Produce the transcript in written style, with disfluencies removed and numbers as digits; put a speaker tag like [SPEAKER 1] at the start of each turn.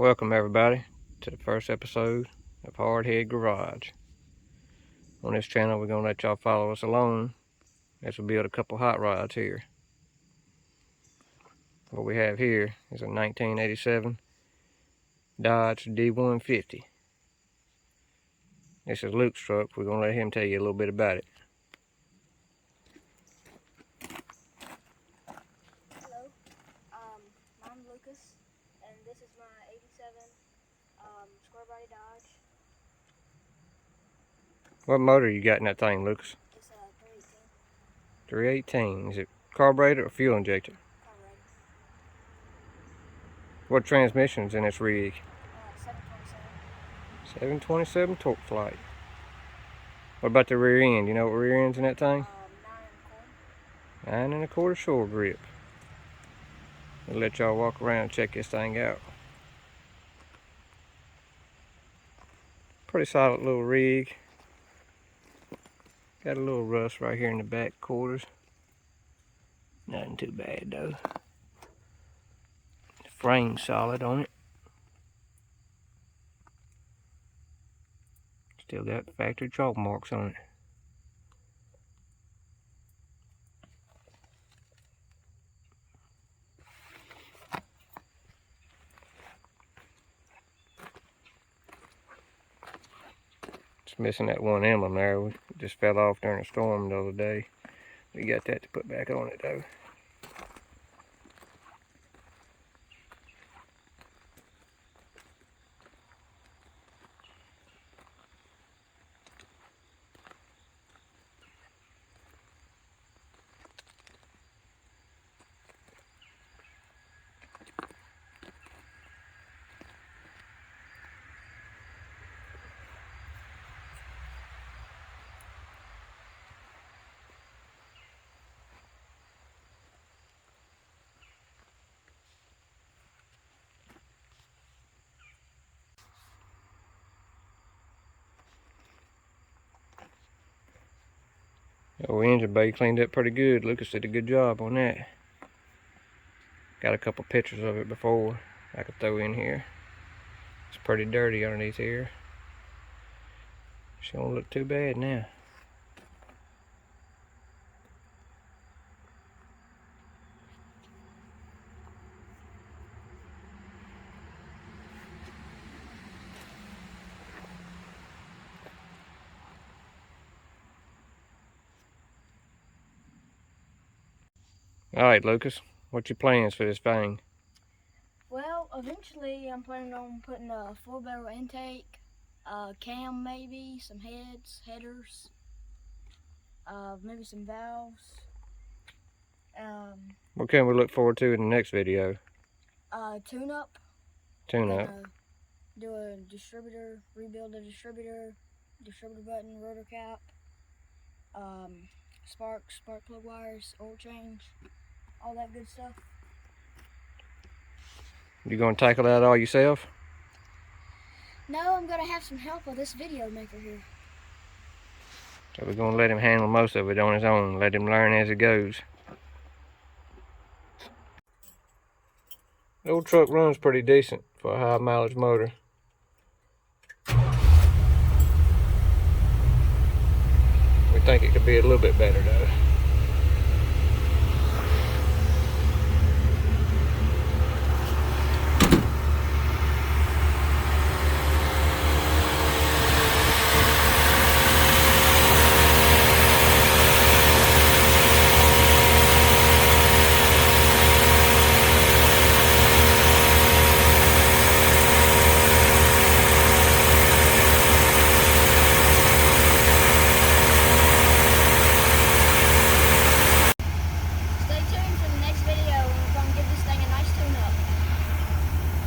[SPEAKER 1] Welcome everybody to the first episode of Hardhead Garage. On this channel we're going to let y'all follow us along as we build a couple hot rods here. What we have here is a 1987 Dodge D150. This is Luke's truck. We're going to let him tell you a little bit about it.
[SPEAKER 2] Hello, I'm Lucas, and this is my 87 square body Dodge.
[SPEAKER 1] What motor you got in that thing, Lucas?
[SPEAKER 2] It's a 318.
[SPEAKER 1] 318. Is it carburetor or fuel injector?
[SPEAKER 2] Carburetor.
[SPEAKER 1] What transmission's in this rig?
[SPEAKER 2] 727.
[SPEAKER 1] 727 torque flight. What about the rear end? You know what rear end's in that thing?
[SPEAKER 2] 9
[SPEAKER 1] 9 1/4 shore grip. We'll let y'all walk around and check this thing out. Pretty solid little rig. Got a little rust right here in the back quarters. Nothing too bad though. The frame's solid on it. Still got factory chalk marks on it. It's missing that one emblem there. We just fell off during a storm the other day. We got that to put back on it though. The engine bay cleaned up pretty good. Lucas did a good job on that. Got a couple pictures of it before I could throw in here. It's pretty dirty underneath here. She don't look too bad now. Alright, Lucas, what's your plans for this thing?
[SPEAKER 2] Well, eventually I'm planning on putting a 4-barrel intake, cam maybe, some headers, maybe some valves.
[SPEAKER 1] What can we look forward to in the next video?
[SPEAKER 2] Tune-up.
[SPEAKER 1] Tune-up.
[SPEAKER 2] Do a distributor, rebuild a distributor button, rotor cap, spark plug wires, oil change, all that good stuff.
[SPEAKER 1] You gonna tackle that all yourself?
[SPEAKER 2] No, I'm gonna have some help with this video maker here.
[SPEAKER 1] So we're gonna let him handle most of it on his own, let him learn as he goes. The old truck runs pretty decent for a high mileage motor. We think it could be a little bit better though.